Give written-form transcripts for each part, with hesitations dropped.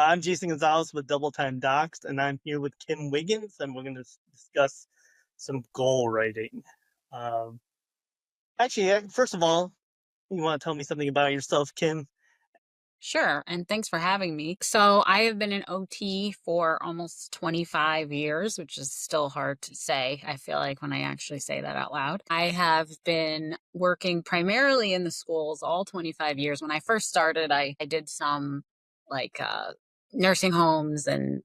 I'm Jason Gonzales with Double Time Docs, and I'm here with Kim Wiggins, and we're going to discuss some goal writing. Um, First of all, you want to tell me something about yourself, Kim? Sure, and thanks for having me. So, I have been an OT for almost 25 years, which is still hard to say. I feel like when I actually say that out loud. I have been working primarily in the schools all 25 years. When I first started, I did some like nursing homes and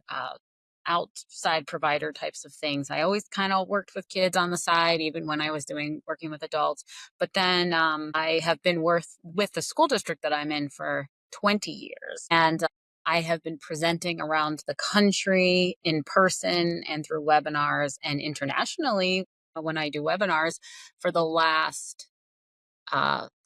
outside provider types of things. I always kind of worked with kids on the side, even when I was doing working with adults. But then I have been with the school district that I'm in for 20 years. And I have been presenting around the country in person and through webinars and internationally when I do webinars for the last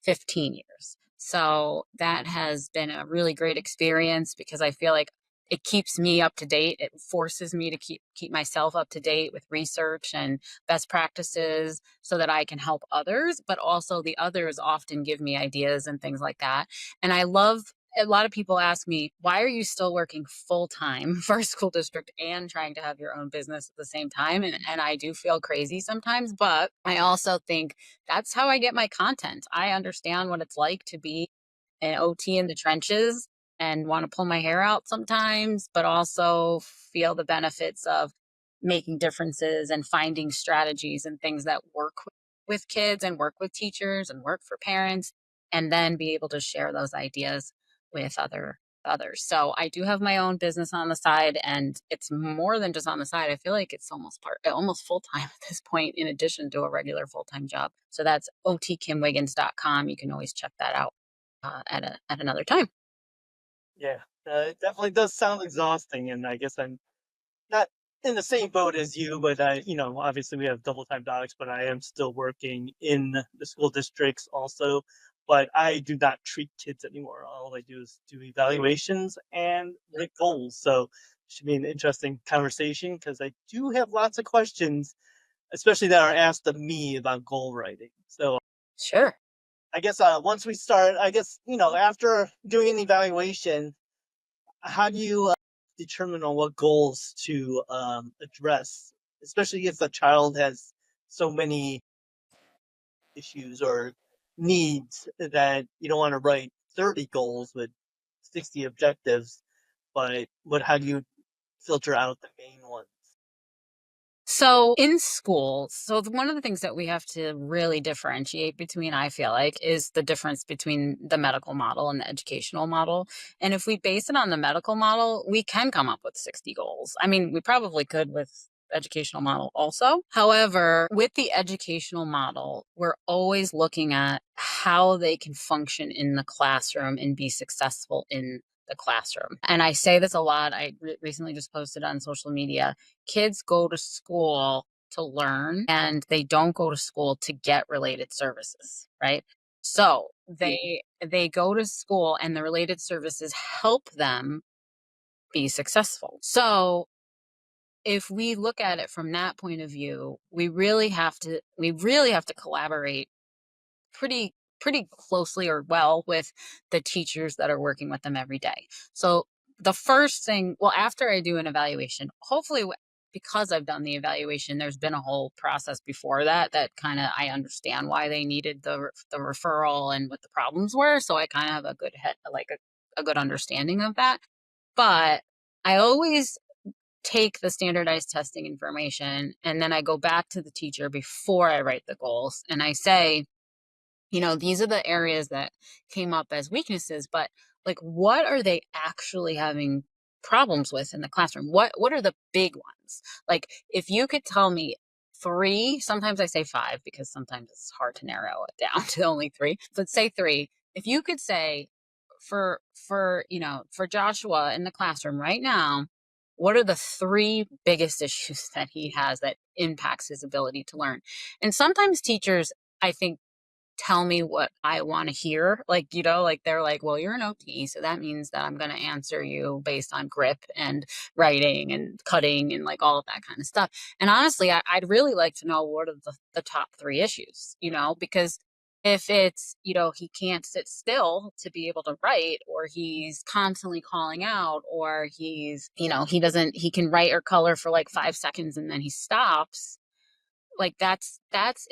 15 years. So that has been a really great experience because I feel like it keeps me up to date. It forces me to keep myself up to date with research and best practices so that I can help others, but also the others often give me ideas and things like that. And I love a lot of people ask me, why are you still working full time for a school district and trying to have your own business at the same time? And I do feel crazy sometimes, but I also think that's how I get my content. I understand what it's like to be an OT in the trenches and want to pull my hair out sometimes, but also feel the benefits of making differences and finding strategies and things that work with kids and work with teachers and work for parents, and then be able to share those ideas with others. So I do have my own business on the side, and it's more than just on the side. I feel like it's almost full time at this point, in addition to a regular full time job. So that's otkimwiggins.com. You can always check that out at another time. Yeah, it definitely does sound exhausting, and I guess I'm not in the same boat as you, but obviously we have double time docs, but I am still working in the school districts also. But I do not treat kids anymore. All I do is do evaluations and write goals. So it should be an interesting conversation because I do have lots of questions, especially that are asked of me about goal writing. So Sure. I guess once we start, I guess after doing an evaluation, how do you determine on what goals to address, especially if a child has so many issues or needs that you don't want to write 30 goals with 60 objectives, but how do you filter out the main ones? So in school, one of the things that we have to really differentiate between, I feel like, is the difference between the medical model and the educational model. And if we base it on the medical model, we can come up with 60 goals. I mean, we probably could with educational model also. However, with the educational model, we're always looking at how they can function in the classroom and be successful in the classroom. And I say this a lot. I recently just posted on social media, kids go to school to learn and they don't go to school to get related services, right? So they go to school and the related services help them be successful. So if we look at it from that point of view, we really have to collaborate pretty closely or well with the teachers that are working with them every day. So the first thing, well, after I do an evaluation, hopefully because I've done the evaluation, there's been a whole process before that kind of I understand why they needed the referral and what the problems were. So I kind of have a good head, like a good understanding of that. But I always take the standardized testing information and then I go back to the teacher before I write the goals and I say, these are the areas that came up as weaknesses, but like what are they actually having problems with in the classroom? What are the big ones? Like if you could tell me three, sometimes I say five because sometimes it's hard to narrow it down to only three, but say three. If you could say for Joshua in the classroom right now, what are the three biggest issues that he has that impacts his ability to learn? And sometimes teachers, I think, tell me what I want to hear. Like they're like, well, you're an OT, so that means that I'm going to answer you based on grip and writing and cutting and like all of that kind of stuff. And honestly, I'd really like to know what are the top three issues, because If it's, he can't sit still to be able to write, or he's constantly calling out, or he can write or color for like 5 seconds and then he stops, like that's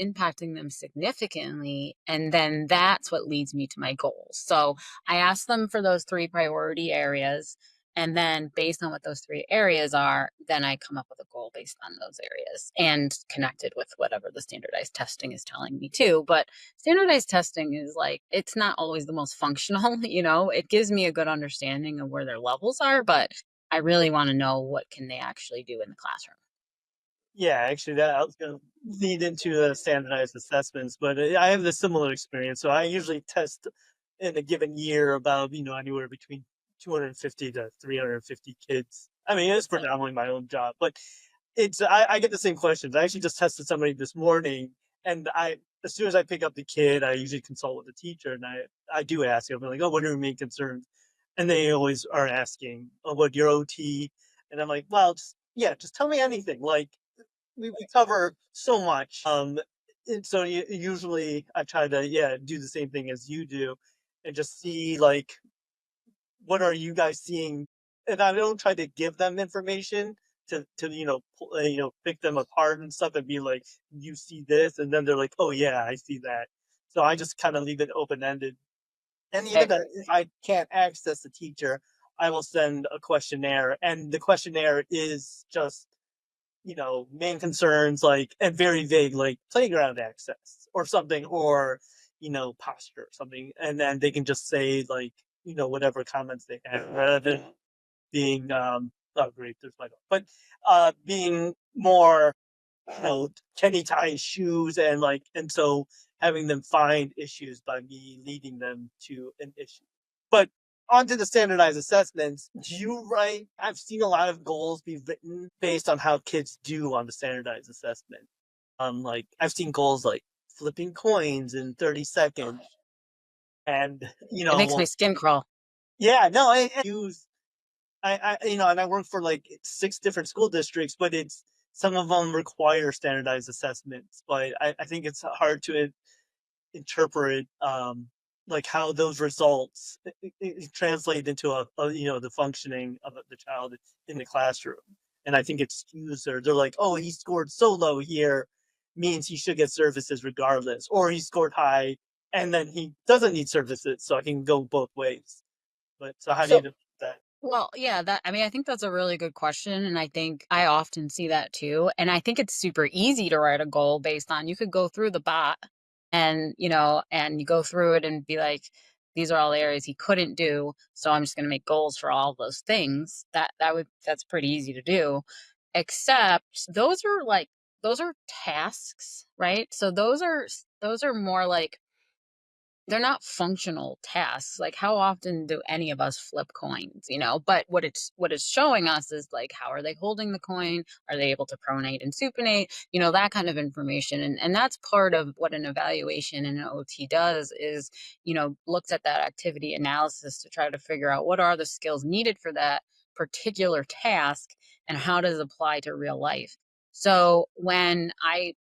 impacting them significantly, and then that's what leads me to my goals. So I ask them for those three priority areas, and then based on what those three areas are, then I come up with a goal based on those areas and connected with whatever the standardized testing is telling me too. But standardized testing is like, it's not always the most functional. It gives me a good understanding of where their levels are, but I really want to know what can they actually do in the classroom. Yeah, actually, that I was going to lead into the standardized assessments, but I have the similar experience. So I usually test in a given year about, anywhere between 250 to 350 kids. I mean, it's predominantly my own job, but I get the same questions. I actually just tested somebody this morning, and as soon as I pick up the kid, I usually consult with the teacher, and I do ask them like, "Oh, what are your main concerns?" And they always are asking, "Oh, what your OT?" And I'm like, "Well, just tell me anything. Like we cover so much." And so usually I try to do the same thing as you do, and just see like what are you guys seeing? And I don't try to give them information to pick them apart and stuff and be like, you see this, and then they're like, oh yeah, I see that. So I just kind of leave it open ended. And even if I can't access the teacher, I will send a questionnaire, and the questionnaire is just main concerns like and very vague, like playground access or something, or posture or something, and then they can just say like whatever comments they have rather than being oh great, there's my dog. But being more can he tie his shoes, and so having them find issues by me leading them to an issue. But onto the standardized assessments, do you write? I've seen a lot of goals be written based on how kids do on the standardized assessment. Like I've seen goals like flipping coins in 30 seconds, and It makes my skin crawl. yeah, no, I use and I work for like 6 different school districts, but it's some of them require standardized assessments. But I think it's hard to interpret like how those results translate into the functioning of the child in the classroom. And I think it skews they're like, oh, he scored so low here, means he should get services regardless, or he scored high and then he doesn't need services, so I can go both ways. But so how do you So do that? Well, yeah, I mean, I think that's a really good question. And I think I often see that too. And I think it's super easy to write a goal based on, you could go through the bot and, and you go through it and be like, these are all the areas he couldn't do. So I'm just going to make goals for all those things. That's pretty easy to do. Except those are tasks, right? So those are more like, they're not functional tasks. Like, how often do any of us flip coins, but what it's showing us is like, how are they holding the coin? Are they able to pronate and supinate? That kind of information. And that's part of what an evaluation in an OT does, is looks at that activity analysis to try to figure out what are the skills needed for that particular task, and how does it apply to real life. So when I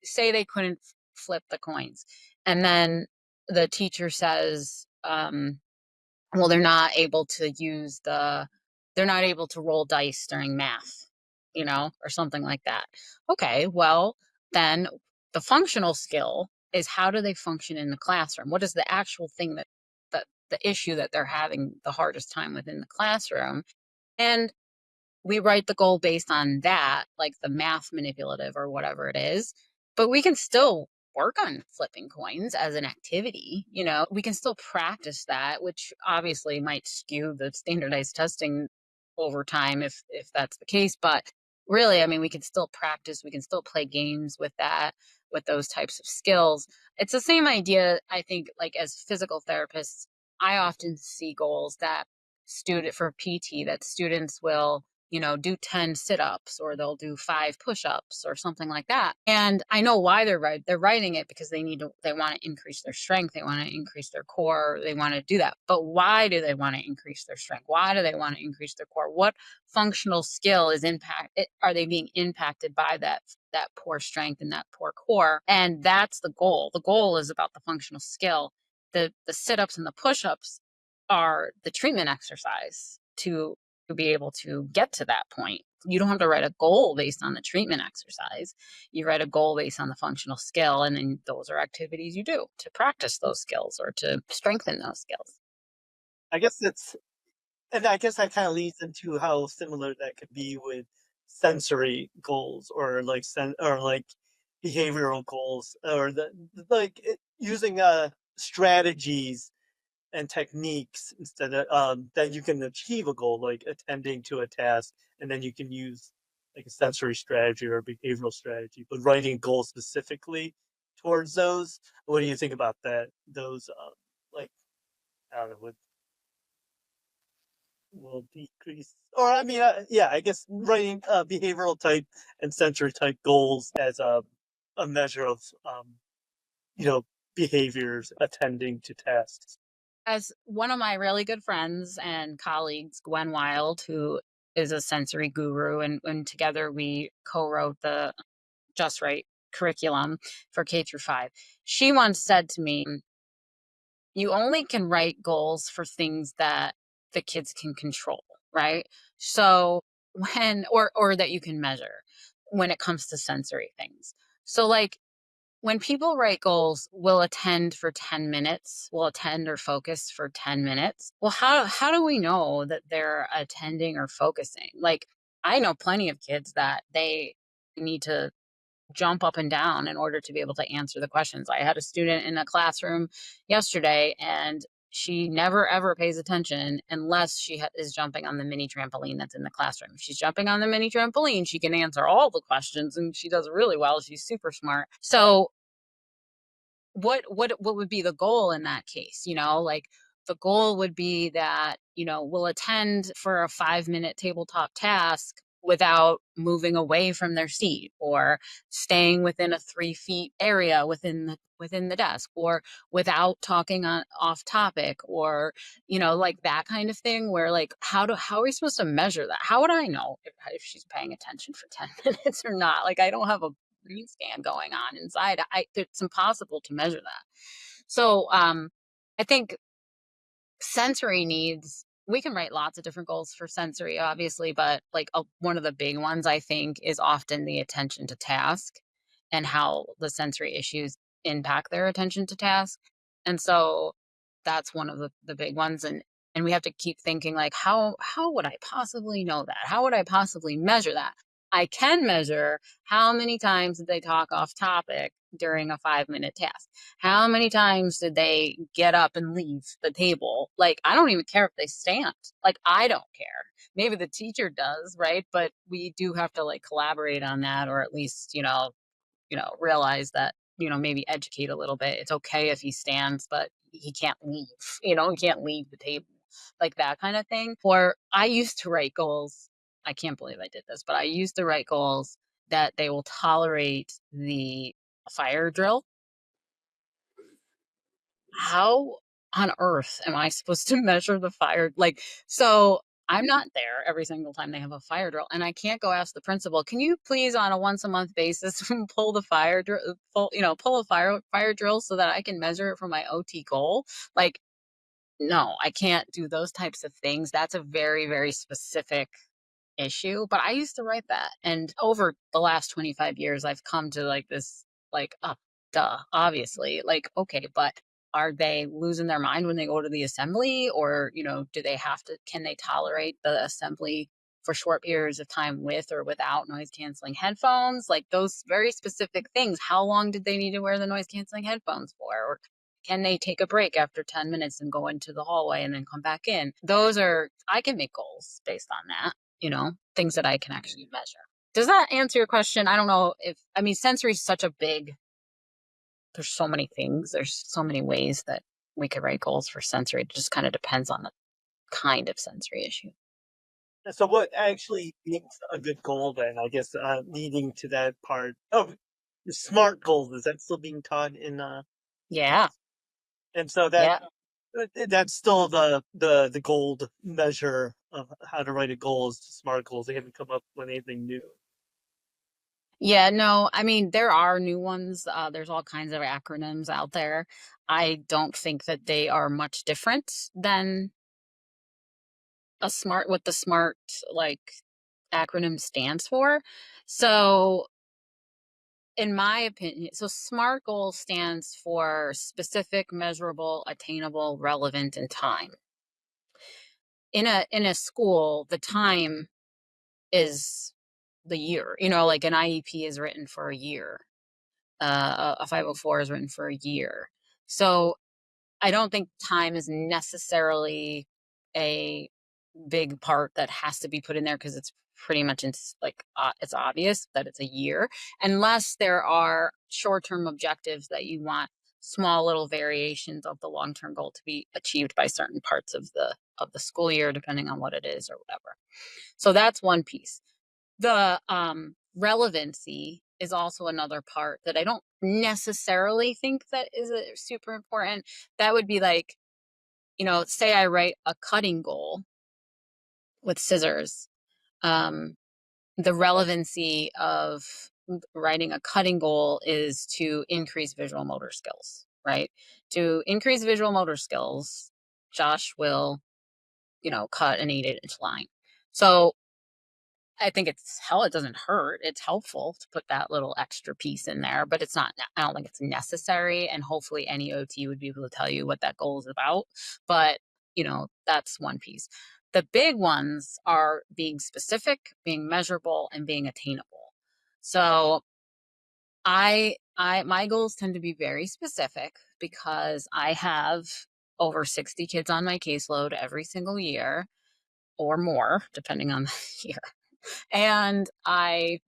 say they couldn't flip the coins, and then the teacher says, well, they're not able to roll dice during math, or something like that. Okay, well, then the functional skill is, how do they function in the classroom? What is the actual thing that the issue that they're having the hardest time with in the classroom? And we write the goal based on that, like the math manipulative or whatever it is. But we can still work on flipping coins as an activity. We can still practice that, which obviously might skew the standardized testing over time if that's the case. But really, I mean, we can still practice, we can still play games with that, with those types of skills. It's the same idea, I think, like as physical therapists, I often see goals that student for PT, that students will do 10 sit-ups, or they'll do 5 push-ups or something like that. And I know why they're writing it, because they want to increase their strength, they want to increase their core, they want to do that. But why do they want to increase their strength? Why do they want to increase their core? What functional skill are they being impacted by that poor strength and that poor core. And that's the goal. The goal is about the functional skill. The sit-ups and the push-ups are the treatment exercise to be able to get to that point. You don't have to write a goal based on the treatment exercise. You write a goal based on the functional skill, and then those are activities you do to practice those skills or to strengthen those skills. I guess it's And I guess that kind of leads into how similar that could be with sensory goals or like behavioral goals or using strategies and techniques instead of that you can achieve a goal like attending to a task, and then you can use like a sensory strategy or a behavioral strategy, but writing goals specifically towards those. What do you think about that? Those like I don't know, will decrease, or I mean, yeah, I guess writing behavioral type and sensory type goals as a measure of you know behaviors attending to tasks. As one of my really good friends and colleagues, Gwen Wild, who is a sensory guru, and together we co-wrote the Just Right curriculum for K through 5. She once said to me, you only can write goals for things that the kids can control, right? So or that you can measure when it comes to sensory things. So like when people write goals, we'll attend for 10 minutes, we'll attend or focus for 10 minutes. Well, how do we know that they're attending or focusing? Like I know plenty of kids that they need to jump up and down in order to be able to answer the questions. I had a student in a classroom yesterday, and she never ever pays attention unless she is jumping on the mini trampoline that's in the classroom. If she's jumping on the mini trampoline, she can answer all the questions and she does really well. She's super smart. So what would be the goal in that case? Like the goal would be that we'll attend for a 5-minute tabletop task without moving away from their seat or staying within a 3 feet area within the desk, or without talking on off topic, or like that kind of thing, where like how are we supposed to measure that? How would I know if she's paying attention for 10 minutes or not? Like I don't have a brain scan going on inside. It's impossible to measure that. So I think sensory needs, we can write lots of different goals for sensory, obviously, but like one of the big ones I think is often the attention to task and how the sensory issues impact their attention to task. And so that's one of the big ones. And we have to keep thinking like how would I possibly know that? How would I possibly measure that? I can measure how many times did they talk off topic during a 5-minute task. How many times did they get up and leave the table? Like, I don't even care if they stand. Like, I don't care. Maybe the teacher does, right? But we do have to like collaborate on that, or at least, realize that, maybe educate a little bit. It's okay if he stands, but he can't leave, he can't leave the table, like that kind of thing. Or I used to write goals. I can't believe I did this, but I used to write goals that they will tolerate the fire drill. How on earth am I supposed to measure the fire? Like, so I'm not there every single time they have a fire drill, and I can't go ask the principal, can you please on a once a month basis pull the fire drill, pull a fire drill so that I can measure it for my OT goal? Like, no, I can't do those types of things. That's a very, very specific issue, but I used to write that. And over the last 25 years, I've come to like this, like, duh, obviously, like, okay, but are they losing their mind when they go to the assembly? Or, do they have to, can they tolerate the assembly for short periods of time with or without noise canceling headphones? Like those very specific things. How long did they need to wear the noise canceling headphones for? Or can they take a break after 10 minutes and go into the hallway and then come back in? Those are, I can make goals based on that, things that I can actually measure. Does that answer your question? I don't know if, I mean, sensory is such a big, there's so many things, there's so many ways that we could write goals for sensory. It just kind of depends on the kind of sensory issue. So what actually makes a good goal then? I guess leading to that part. Oh, the SMART goals, is that still being taught in Yeah. and so Yeah. that's still the gold measure of how to write a goal is SMART goals. They haven't come up with anything new. Yeah, no, I mean, there are new ones. There's all kinds of acronyms out there. I don't think that they are much different than what the SMART like acronym stands for. So, in my opinion, so SMART goal stands for specific, measurable, attainable, relevant, and time. In a school, the time is the year. Like an IEP is written for a year. A 504 is written for a year. So I don't think time is necessarily a big part that has to be put in there because it's pretty much it's obvious that it's a year, unless there are short-term objectives that you want small little variations of the long-term goal to be achieved by certain parts of the school year, depending on what it is or whatever. So that's one piece. The relevancy is also another part that I don't necessarily think that is super important. That would be like, say I write a cutting goal with scissors. Um, the relevancy of writing a cutting goal is to increase visual motor skills, right? To increase visual motor skills, Josh will, cut an 8-inch line. So I think it doesn't hurt. It's helpful to put that little extra piece in there, but I don't think it's necessary. And hopefully any OT would be able to tell you what that goal is about. But, that's one piece. The big ones are being specific, being measurable, and being attainable. So my goals tend to be very specific because I have over 60 kids on my caseload every single year or more, depending on the year. And I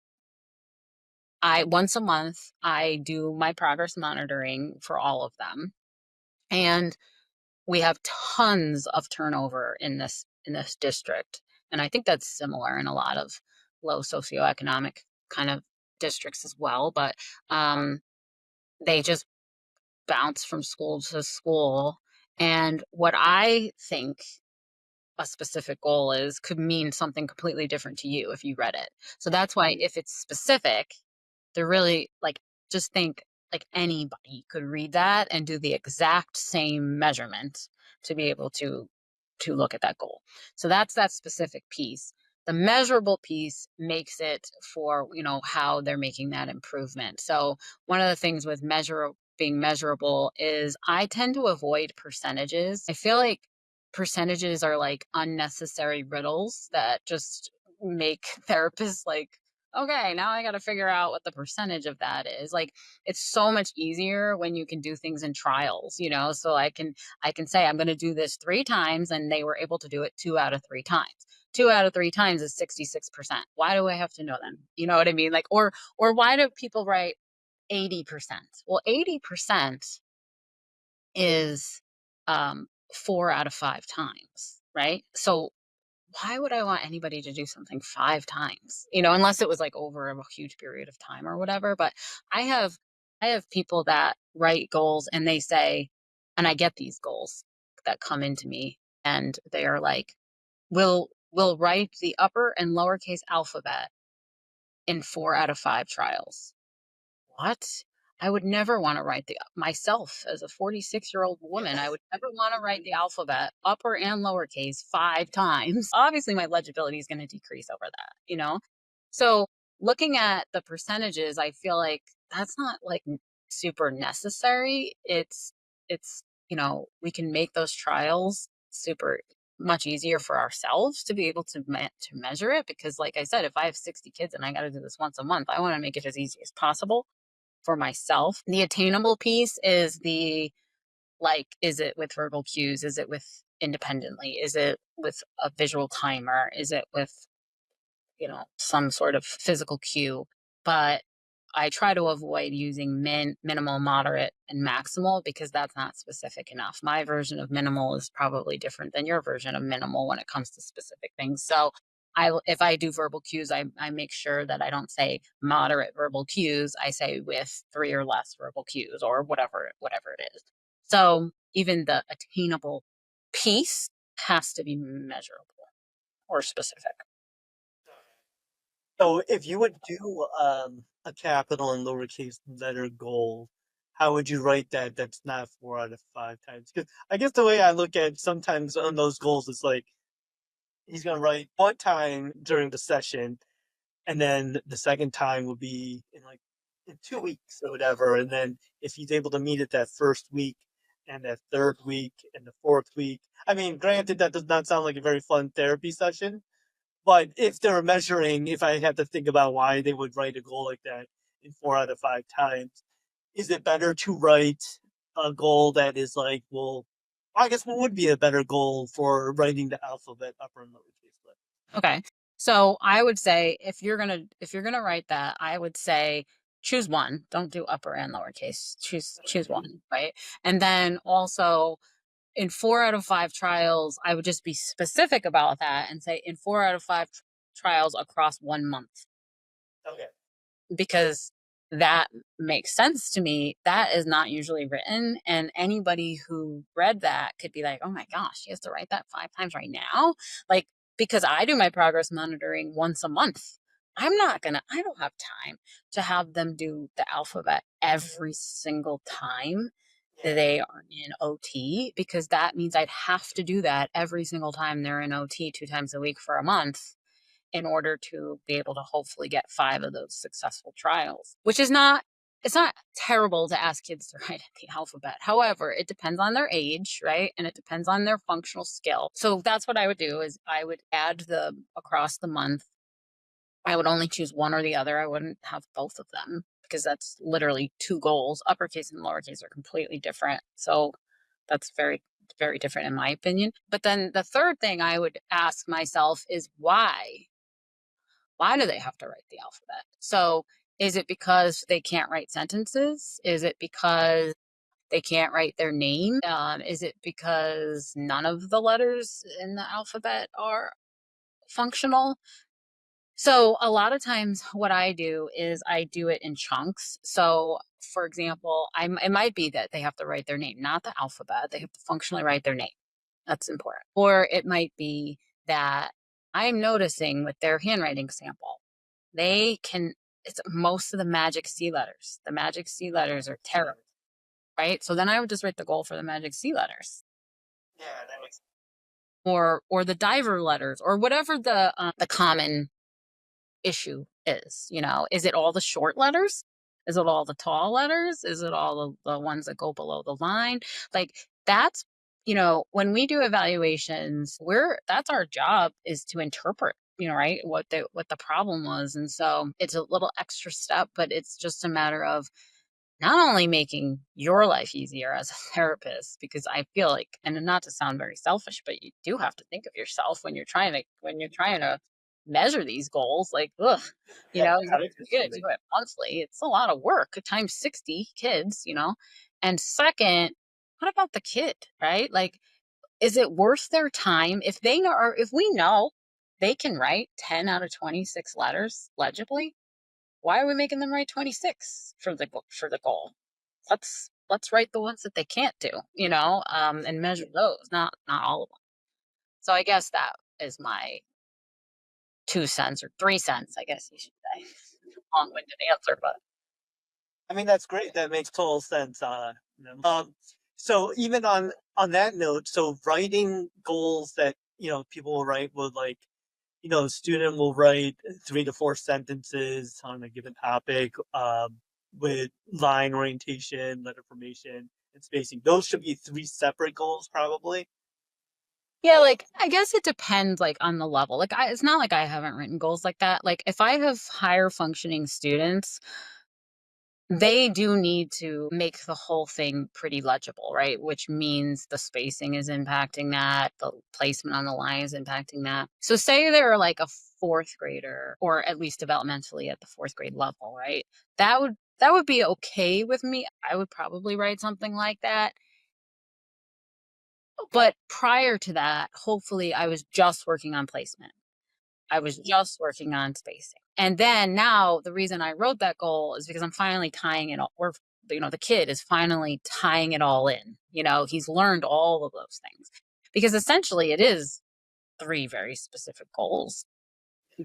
once a month I do my progress monitoring for all of them. And we have tons of turnover in this district. And I think that's similar in a lot of low socioeconomic kind of districts as well. But they just bounce from school to school. And what I think a specific goal is could mean something completely different to you if you read it. So that's why if it's specific, they're really like, just think like anybody could read that and do the exact same measurement to be able to look at that goal. So that's that specific piece. The measurable piece makes it for, how they're making that improvement. So one of the things with being measurable is I tend to avoid percentages. I feel like percentages are like unnecessary riddles that just make therapists like, okay, now I got to figure out what the percentage of that is. Like, it's so much easier when you can do things in trials, so I can say I'm going to do this 3 times and they were able to do it 2 out of 3 times. 2 out of 3 times is 66%. Why do I have to know them? You know what I mean? Like, or why do people write 80%? Well, 80% is 4 out of 5 times, right? So why would I want anybody to do something 5 times? Unless it was like over a huge period of time or whatever. But I have I have people that write goals and they say, and I get these goals that come into me and they are like, we'll write the upper and lowercase alphabet in 4 out of 5 trials. What? I would never want to write the myself as a 46-year-old woman. I would never want to write the alphabet upper and lowercase 5 times. Obviously, my legibility is going to decrease over that. So looking at the percentages, I feel like that's not like super necessary. We can make those trials super much easier for ourselves to be able to measure it because like I said, if I have 60 kids and I got to do this once a month, I want to make it as easy as possible for myself. The attainable piece is is it with verbal cues? Is it with independently? Is it with a visual timer? Is it with, some sort of physical cue? But I try to avoid using minimal, moderate, and maximal because that's not specific enough. My version of minimal is probably different than your version of minimal when it comes to specific things. So if I do verbal cues, I make sure that I don't say moderate verbal cues. I say with 3 or less verbal cues or whatever it is. So even the attainable piece has to be measurable or specific. So if you would do a capital and lowercase letter goal, how would you write that? That's not 4 out of 5 times. Because I guess the way I look at sometimes on those goals is like he's gonna write one time during the session, and then the second time will be in like in 2 weeks or whatever. And then if he's able to meet it that first week and that third week and the fourth week, I mean, granted, that does not sound like a very fun therapy session, but if they're measuring, if I have to think about why they would write a goal like that in 4 out of 5 times, is it better to write a goal that is like, well, I guess what would be a better goal for writing the alphabet upper and lowercase letter? Okay. So I would say if you're gonna write that, I would say choose one. Don't do upper and lowercase. Choose Okay. one, right? And then also in 4 out of 5 trials, I would just be specific about that and say in 4 out of 5 trials across 1 month, Okay. because that makes sense to me. That is not usually written. And anybody who read that could be like, oh my gosh, she has to write that 5 times right now. Like, because I do my progress monitoring once a month. I don't have time to have them do the alphabet every single time that Yeah. they are in OT, because that means I'd have to do that every single time they're in OT 2 times a week for a month in order to be able to hopefully get 5 of those successful trials, which is not, it's not terrible to ask kids to write the alphabet. However, it depends on their age, right? And it depends on their functional skill. So that's what I would do is I would add the across the month. I would only choose one or the other. I wouldn't have both of them because that's literally two goals. Uppercase and lowercase are completely different. So that's very, very different in my opinion. But then the third thing I would ask myself is why? Why do they have to write the alphabet? So is it because they can't write sentences? Is it because they can't write their name? Is it because none of the letters in the alphabet are functional? So a lot of times what I do is I do it in chunks. So for example, it might be that they have to write their name, not the alphabet. They have to functionally write their name. That's important. Or it might be that I'm noticing with their handwriting sample, they can, it's most of the magic C letters. The magic C letters are Yeah. terrible, right? So then I would just write the goal for the magic C letters, Yeah, that makes or the diver letters, or whatever the common issue is. Is it all the short letters? Is it all the tall letters? Is it all the ones that go below the line? Like that's, when we do evaluations, that's our job, is to interpret, right, what the problem was. And so it's a little extra step, but it's just a matter of not only making your life easier as a therapist, because I feel like, and not to sound very selfish, but you do have to think of yourself when you're trying to measure these goals. Like, ugh, yeah, you're gonna do obviously. it monthly. It's a lot of work times 60 kids. And second, what about the kid, right? Like, is it worth their time if if we know they can write 10 out of 26 letters legibly? Why are we making them write 26 for the goal? Let's write the ones that they can't do, and measure those, not all of them. So I guess that is my 2 cents or 3 cents, I guess you should say. Long-winded answer, but I mean, that's great. That makes total sense. So even on that note, so writing goals that people will write with like student will write 3 to 4 sentences on a given topic, with line orientation, letter formation, and spacing. Those should be three separate goals, probably. yeah, like I guess it depends like on the level. Like it's not like I haven't written goals like that. Like if I have higher functioning students, they do need to make the whole thing pretty legible, right? Which means the spacing is impacting that, the placement on the line is impacting that. So, say they're like a fourth grader, or at least developmentally at the fourth grade level, right? That would be okay with me. I would probably write something like that. But prior to that, hopefully, I was just working on placement. I was just working on spacing. And then now the reason I wrote that goal is because I'm finally tying it all, or, the kid is finally tying it all in. He's learned all of those things, because essentially it is three very specific goals.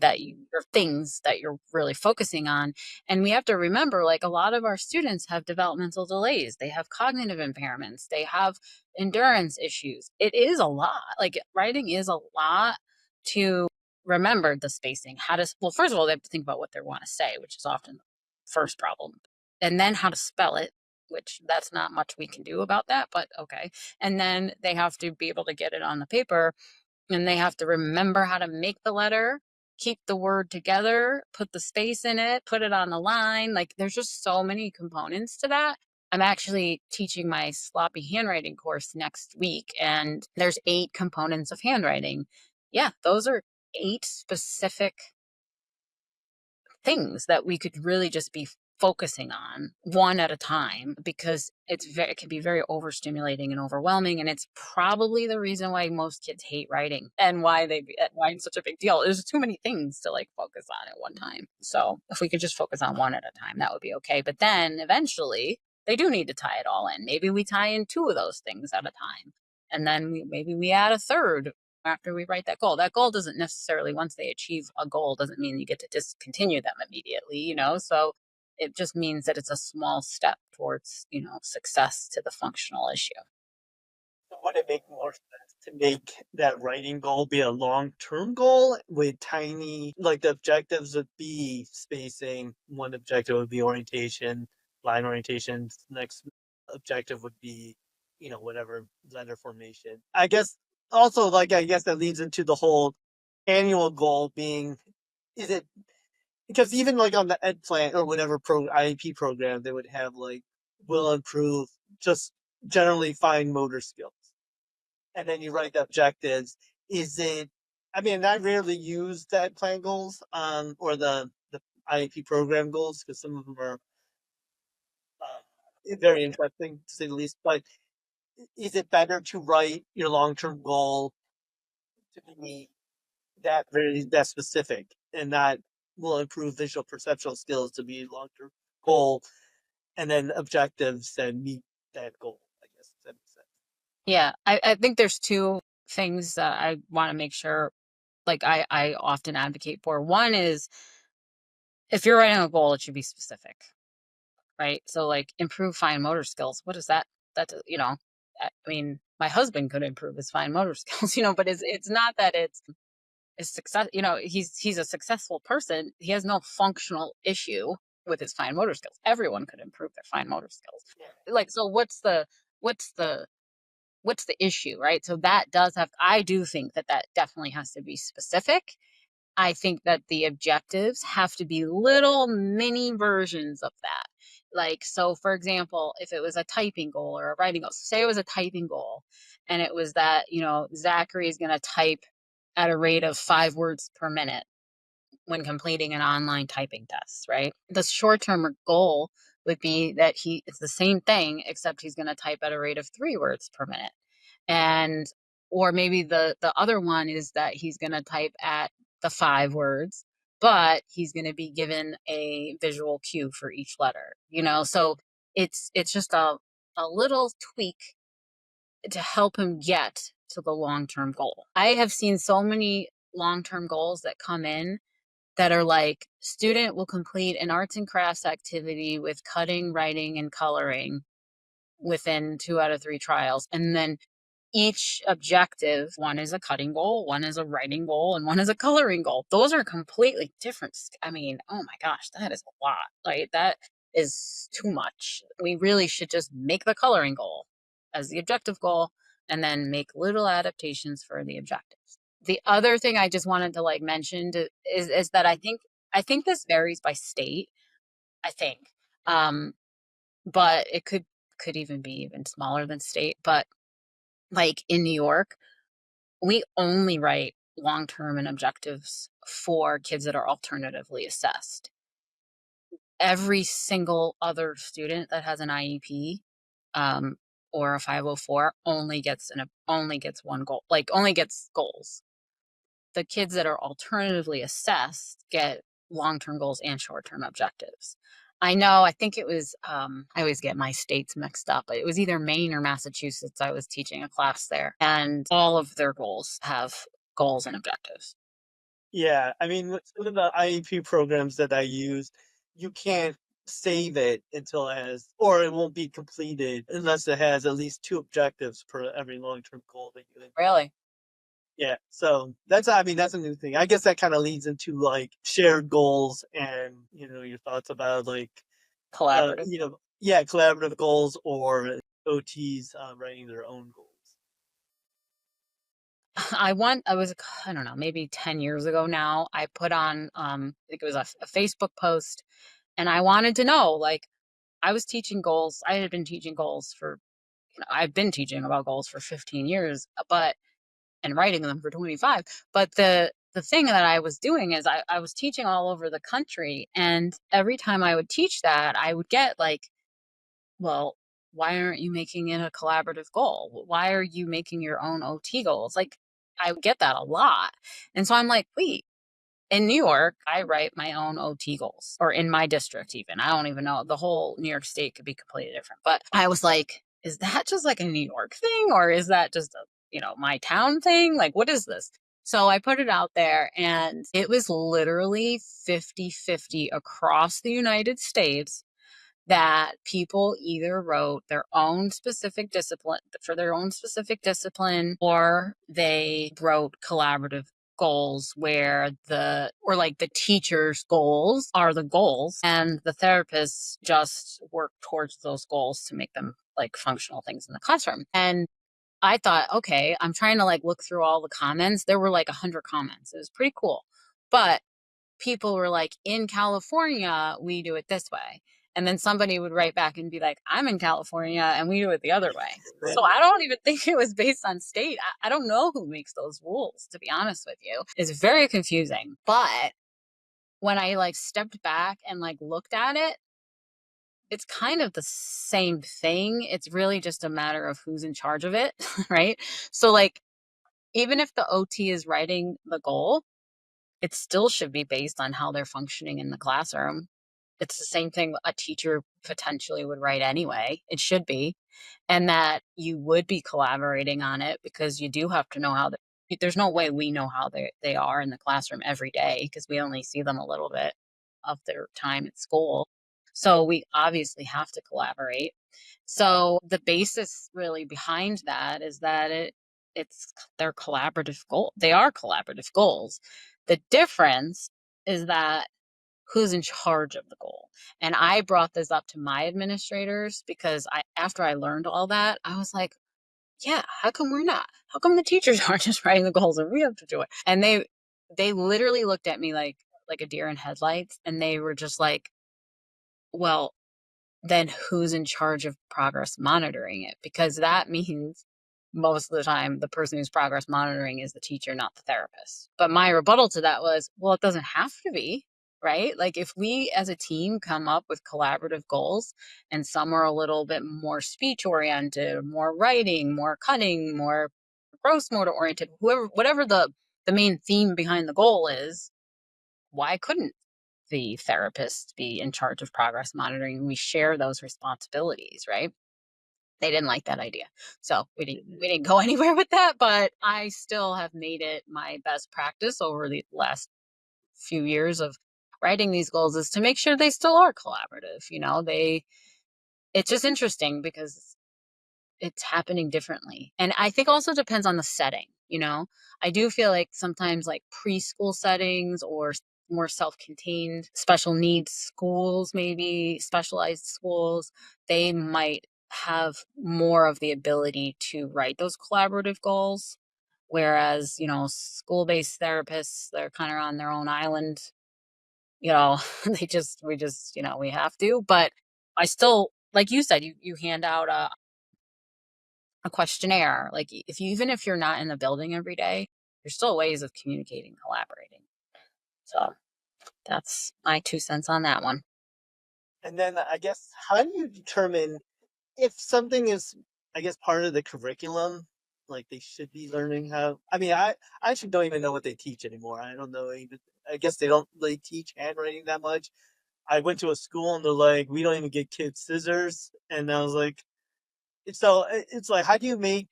or things that you're really focusing on. And we have to remember, like, a lot of our students have developmental delays, they have cognitive impairments, they have endurance issues. It is a lot. Like, writing is a lot to remember the spacing. How to, well, first of all, they have to think about what they want to say, which is often the first problem, and then how to spell it, which that's not much we can do about that, but okay. And then they have to be able to get it on the paper, and they have to remember how to make the letter, keep the word together, put the space in it, put it on the line. Like, there's just so many components to that. I'm actually teaching my sloppy handwriting course next week, and there's 8 components of handwriting. Yeah, those are 8 specific things that we could really just be focusing on one at a time, because it can be very overstimulating and overwhelming, and it's probably the reason why most kids hate writing, and why it's such a big deal. There's too many things to like focus on at one time. So if we could just focus on one at a time, that would be okay. But then eventually they do need to tie it all in. Maybe we tie in 2 of those things at a time, and then maybe we add a third after we write that goal. That goal doesn't necessarily, once they achieve a goal, doesn't mean you get to discontinue them immediately, So it just means that it's a small step towards, success to the functional issue. Would it make more sense to make that writing goal be a long-term goal with tiny, like the objectives would be spacing, one objective would be orientation, line orientation, next objective would be, whatever, letter formation. I guess also, like, I guess that leads into the whole annual goal being, is it, because even like on the ed plan or whatever IEP program, they would have like, will improve just generally fine motor skills, and then you write the objectives. Is it? I mean, I rarely use that plan goals or the IEP program goals because some of them are very interesting to say the least. But is it better to write your long term goal to be that specific and that will improve visual perceptual skills to be long term goal, and then objectives that meet that goal? I guess that makes sense. Yeah, I think there's 2 things that I want to make sure, like, I often advocate for. One is, if you're writing a goal, it should be specific, right? So, like, improve fine motor skills. What is that? I mean, my husband could improve his fine motor skills, but it's not that it's success. He's a successful person. He has no functional issue with his fine motor skills. Everyone could improve their fine motor skills. Yeah. Like, so what's the what's the issue, right? So I do think that that definitely has to be specific. I think that the objectives have to be little mini versions of that. Like, so for example, if it was a typing goal or a writing goal, say it was a typing goal, and it was that, Zachary is going to type at a rate of 5 words per minute when completing an online typing test, right? The short term goal would be that it's the same thing, except he's going to type at a rate of 3 words per minute. And, or maybe the other one is that he's going to type at the 5 words, but he's going to be given a visual cue for each letter, So it's just a little tweak to help him get to the long term goal. I have seen so many long term goals that come in that are like, student will complete an arts and crafts activity with cutting, writing, and coloring within 2 out of 3 trials. And then each objective, one is a cutting goal, one is a writing goal, and one is a coloring goal. Those are completely different. I mean, oh my gosh, that is a lot. Like, that is too much. We really should just make the coloring goal as the objective goal, and then make little adaptations for the objectives. The other thing I just wanted to like mention is that I think this varies by state. I think, um, but it could even be even smaller than state. But like in New York, we only write long term and objectives for kids that are alternatively assessed. Every single other student that has an IEP, um, or a 504 only gets one goal, like only gets goals. The kids that are alternatively assessed get long-term goals and short-term objectives. I think it was, I always get my states mixed up, but it was either Maine or Massachusetts. I was teaching a class there, and all of their goals have goals and objectives. Yeah, I mean, with some of the IEP programs that I use, you can't save it until it has, or it won't be completed unless it has at least two objectives per every long-term goal that you implement. Really? Yeah, so that's, I mean, that's a new thing. I guess that kind of leads into like shared goals and, your thoughts about like, Collaborative. yeah, collaborative goals or OTs writing their own goals. I was, I don't know, maybe 10 years ago now, I put on, I think it was a Facebook post, and I wanted to know, like, I was teaching goals. I had been teaching goals for, I've been teaching about goals for 15 years, but, and writing them for 25. But the thing that I was doing is I was teaching all over the country. And every time I would teach that, I would get like, well, why aren't you making it a collaborative goal? Why are you making your own OT goals? Like, I would get that a lot. And so I'm like, wait, in New York, I write my own OT goals, or in my district, even. I don't even know. The whole New York state could be completely different. But I was like, is that just like a New York thing? Or is that just a, my town thing? Like, what is this? So I put it out there, and it was literally 50-50 across the United States that people either wrote their own specific discipline for their own specific discipline, or they wrote collaborative goals where the teacher's goals are the goals and the therapists just work towards those goals to make them like functional things in the classroom. And I thought, okay, I'm trying to like look through all the comments. There were like 100 comments. It was pretty cool. But people were like, in California, we do it this way. And then somebody would write back and be like, I'm in California and we do it the other way. So I don't even think it was based on state. I don't know who makes those rules, to be honest with you. It's very confusing. But when I like stepped back and like looked at it, it's kind of the same thing. It's really just a matter of who's in charge of it, right? So like, even if the OT is writing the goal, it still should be based on how they're functioning in the classroom. It's the same thing a teacher potentially would write anyway. It should be. And that you would be collaborating on it because you do have to know how there's no way we know how they are in the classroom every day because we only see them a little bit of their time at school. So we obviously have to collaborate. So the basis really behind that is that it's their collaborative goal. They are collaborative goals. The difference is that who's in charge of the goal. And I brought this up to my administrators because after I learned all that, I was like, yeah, how come we're not? How come the teachers aren't just writing the goals and we have to do it? And they literally looked at me like a deer in headlights, and they were just like, well, then who's in charge of progress monitoring it? Because that means most of the time the person who's progress monitoring is the teacher, not the therapist. But my rebuttal to that was, well, it doesn't have to be, right? Like if we as a team come up with collaborative goals and some are a little bit more speech oriented, more writing, more cutting, more gross motor oriented, whatever the main theme behind the goal is, why couldn't the therapist be in charge of progress monitoring? We share those responsibilities, right? They didn't like that idea. So we didn't go anywhere with that, but I still have made it my best practice over the last few years of writing these goals is to make sure they still are collaborative. It's just interesting because it's happening differently. And I think also depends on the setting. I do feel like sometimes like preschool settings or more self-contained special needs schools, maybe specialized schools, they might have more of the ability to write those collaborative goals. Whereas, school-based therapists, they're kind of on their own island, we have to, but I still, like you said, you hand out a questionnaire. Like even if you're not in the building every day, there's still ways of communicating, collaborating. So that's my 2 cents on that one. And then I guess, how do you determine if something is, I guess, part of the curriculum, like they should be learning how? I mean, I actually don't even know what they teach anymore. I don't know even. I guess they don't really teach handwriting that much. I went to a school and they're like, we don't even get kids scissors, and I was like, it's like, how do you make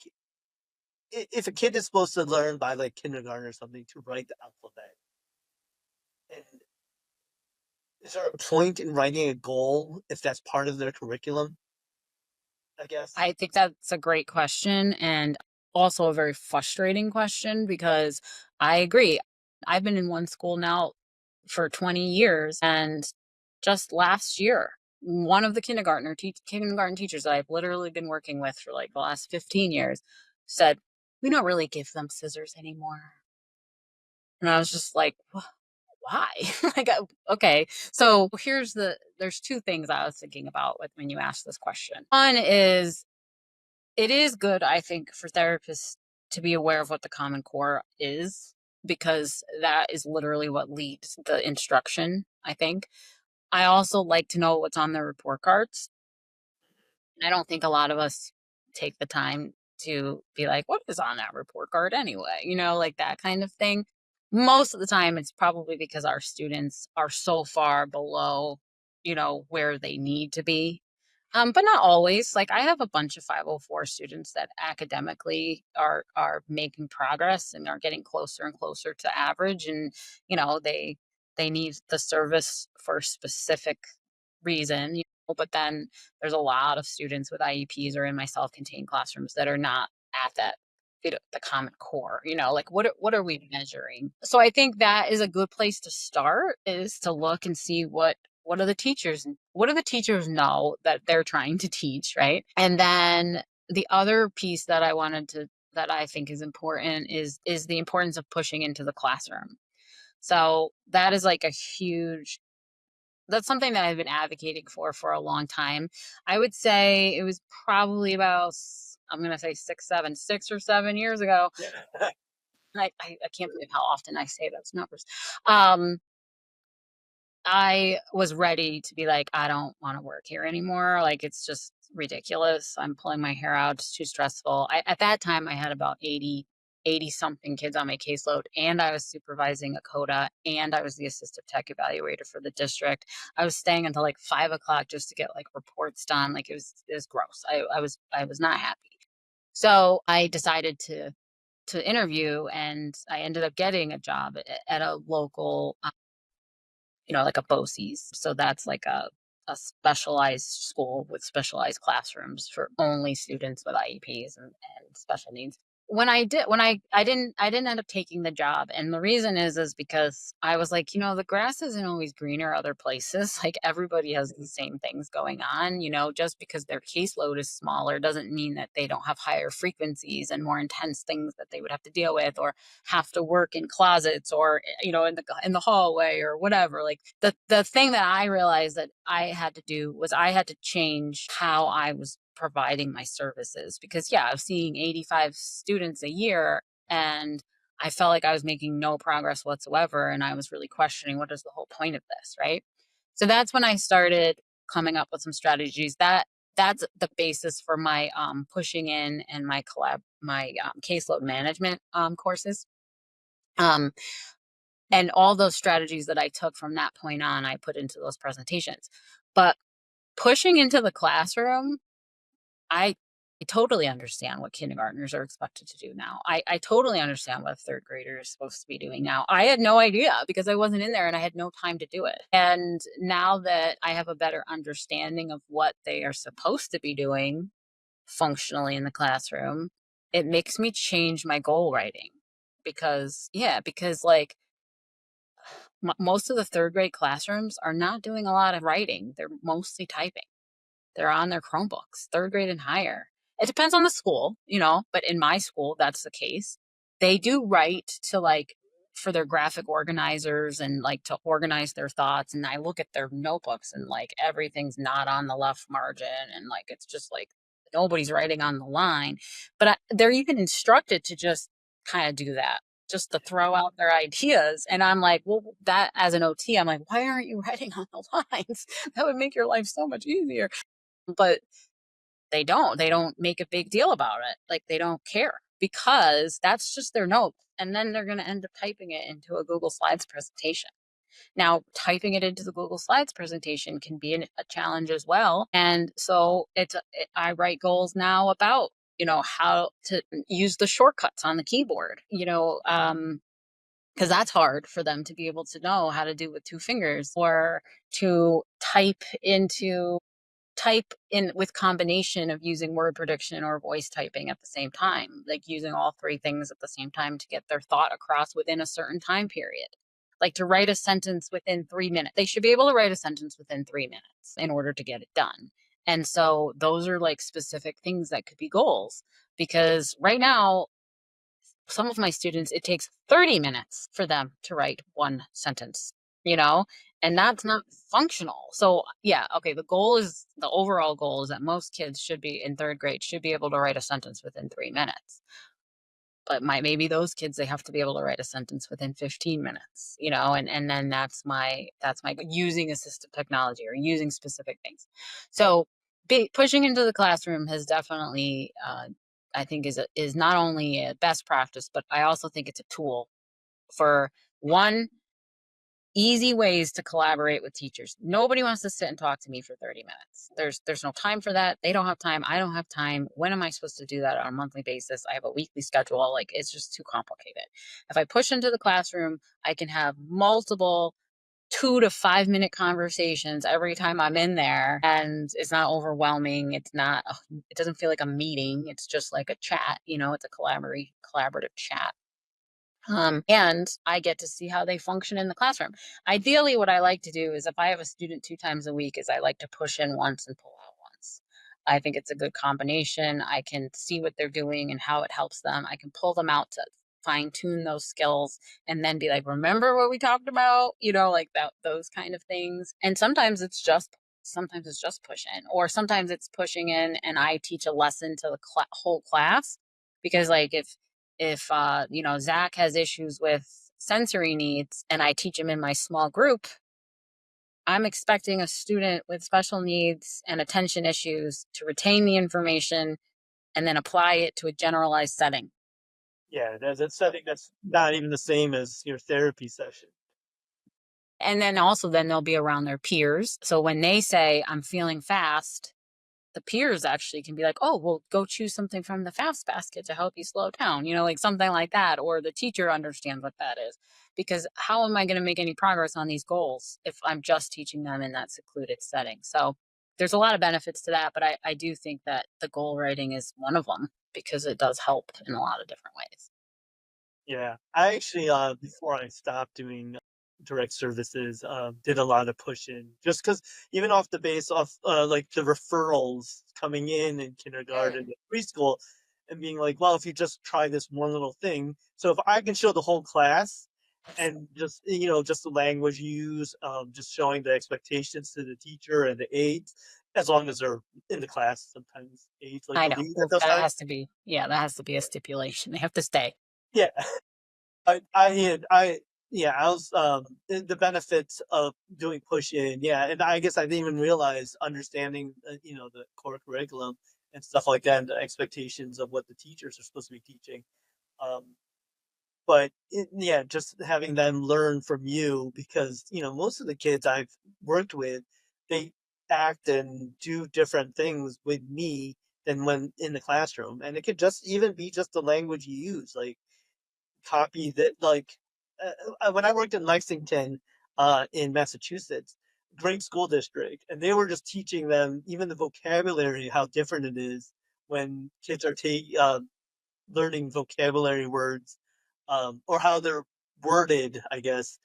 if a kid is supposed to learn by like kindergarten or something to write the alphabet? And is there a point in writing a goal if that's part of their curriculum, I guess? I think that's a great question and also a very frustrating question because I agree. I've been in one school now for 20 years, and just last year, one of the kindergarten teachers that I've literally been working with for like the last 15 years said, "We don't really give them scissors anymore." And I was just like, why? Like, okay. So there's two things I was thinking about when you asked this question. One is, it is good, I think, for therapists to be aware of what the Common Core is, because that is literally what leads the instruction, I think. I also like to know what's on their report cards. I don't think a lot of us take the time to be like, what is on that report card anyway? Like that kind of thing. Most of the time, it's probably because our students are so far below, where they need to be. But not always. Like I have a bunch of 504 students that academically are making progress and are getting closer and closer to average, and they need the service for a specific reason. But then there's a lot of students with IEPs or in my self-contained classrooms that are not at that, the Common Core. Like what are we measuring? So I think that is a good place to start, is to look and see what do the teachers know that they're trying to teach, right? And then the other piece that I think is important is the importance of pushing into the classroom. So that is like a huge that's something that I've been advocating for a long time. I would say it was probably about, I'm going to say 6 or 7 years ago. Yeah. I can't believe how often I say those numbers. Um, I was ready to be like, I don't want to work here anymore. Like, it's just ridiculous. I'm pulling my hair out. It's too stressful. At that time, I had about 80 something kids on my caseload, and I was supervising a CODA, and I was the assistive tech evaluator for the district. I was staying until like 5 o'clock just to get like reports done. Like it was gross. I was not happy. So I decided to interview, and I ended up getting a job at a local, like a BOCES. So that's like a specialized school with specialized classrooms for only students with IEPs and special needs. When I didn't end up taking the job. And the reason is because I was like, the grass isn't always greener other places. Like everybody has the same things going on, just because their caseload is smaller doesn't mean that they don't have higher frequencies and more intense things that they would have to deal with, or have to work in closets, or in the hallway or whatever. Like the thing that I realized that I had to do was I had to change how I was providing my services, because I was seeing 85 students a year, and I felt like I was making no progress whatsoever, and I was really questioning, what is the whole point of this, right? So that's when I started coming up with some strategies. That's the basis for my pushing in and my caseload management courses. Um, and all those strategies that I took from that point on, I put into those presentations. But pushing into the classroom, I totally understand what kindergartners are expected to do now. I totally understand what a third grader is supposed to be doing now. I had no idea because I wasn't in there and I had no time to do it. And now that I have a better understanding of what they are supposed to be doing functionally in the classroom, it makes me change my goal writing. Because like most of the third grade classrooms are not doing a lot of writing, they're mostly typing. They're on their Chromebooks, third grade and higher. It depends on the school, but in my school, that's the case. They do write to like for their graphic organizers and like to organize their thoughts. And I look at their notebooks and like everything's not on the left margin. And like it's just like nobody's writing on the line. But they're even instructed to just kind of do that, just to throw out their ideas. And I'm like, well, that as an OT, I'm like, why aren't you writing on the lines? That would make your life so much easier. But they don't make a big deal about it. Like they don't care, because that's just their notes, and then they're going to end up typing it into a Google Slides presentation. Now, typing it into the Google Slides presentation can be a challenge as well. And so I write goals now about how to use the shortcuts on the keyboard, because that's hard for them to be able to know how to do with two fingers, or to type in with combination of using word prediction or voice typing at the same time, like using all three things at the same time to get their thought across within a certain time period. Like to write a sentence within 3 minutes. They should be able to write a sentence within 3 minutes in order to get it done. And so those are like specific things that could be goals, because right now, some of my students, it takes 30 minutes for them to write one sentence, you know, and that's not functional. So, yeah, okay, the overall goal is that most kids should be in third grade, should be able to write a sentence within 3 minutes. But maybe those kids, they have to be able to write a sentence within 15 minutes, and then that's my using assistive technology or using specific things. So pushing into the classroom has definitely, I think, is not only a best practice, but I also think it's a tool for one, easy ways to collaborate with teachers. Nobody wants to sit and talk to me for 30 minutes. There's no time for that. They don't have time. I don't have time. When am I supposed to do that on a monthly basis? I have a weekly schedule. Like, it's just too complicated. If I push into the classroom, I can have multiple 2 to 5 minute conversations every time I'm in there, and it's not overwhelming. It doesn't feel like a meeting. It's just like a chat, it's a collaborative chat. And I get to see how they function in the classroom. Ideally, what I like to do is, if I have a student 2 times a week, is I like to push in once and pull out once. I think it's a good combination. I can see what they're doing and how it helps them. I can pull them out to fine tune those skills and then be like, remember what we talked about, like that, those kind of things. And sometimes it's just push in, or sometimes it's pushing in and I teach a lesson to the whole class. Because, like, if Zach has issues with sensory needs and I teach him in my small group, I'm expecting a student with special needs and attention issues to retain the information and then apply it to a generalized setting. Yeah, there's a setting that's not even the same as your therapy session. And then also, then they'll be around their peers. So when they say, I'm feeling fast, the peers actually can be like, oh, well, go choose something from the fast basket to help you slow down, like something like that. Or the teacher understands what that is. Because how am I going to make any progress on these goals if I'm just teaching them in that secluded setting? So there's a lot of benefits to that, but I do think that the goal writing is one of them, because it does help in a lot of different ways. Yeah, I actually, before I stopped doing direct services, did a lot of push-in just because even off the base off, like, the referrals coming in kindergarten and preschool and being like, "Well, if you just try this one little thing." So if I can show the whole class and just, just the language used, just showing the expectations to the teacher and the aides, as long as they're in the class, sometimes aides like I to know. leave at Well, those that times. has to be, yeah, that has to be a stipulation. They have to stay. Yeah. Yeah, I was, the benefits of doing push-in, yeah, and I guess I didn't even realize understanding, the core curriculum and stuff like that, and the expectations of what the teachers are supposed to be teaching, um, but yeah, just having them learn from you because, most of the kids I've worked with, they act and do different things with me than when in the classroom, and it could just even be just the language you use, like copy that like when I worked in Lexington, in Massachusetts, great school district, and they were just teaching them even the vocabulary, how different it is when kids are learning vocabulary words, or how they're worded, I guess,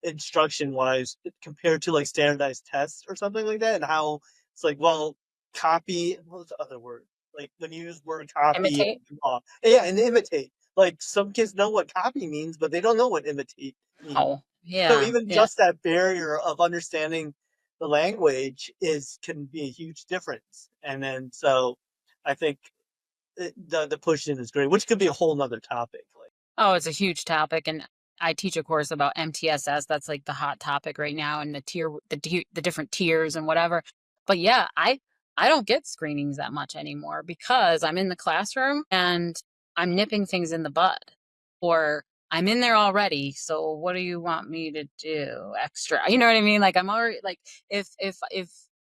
instruction wise compared to like standardized tests or something like that, and how it's like, well, copy, what was the other word? Like when you use word copy Imitate? and yeah, and imitate. Like some kids know what copy means, but they don't know what imitate means. Oh, So yeah. even Yeah. just that barrier of understanding the language is can be a huge difference. And then so I think the push in is great, which could be a whole nother topic. Like, Oh, it's a huge topic, and I teach a course about MTSS. That's like the hot topic right now, and the different tiers and whatever. But yeah, I don't get screenings that much anymore because I'm in the classroom and I'm nipping things in the bud, or I'm in there already. So what do you want me to do extra? You know what I mean? Like, I'm already like, if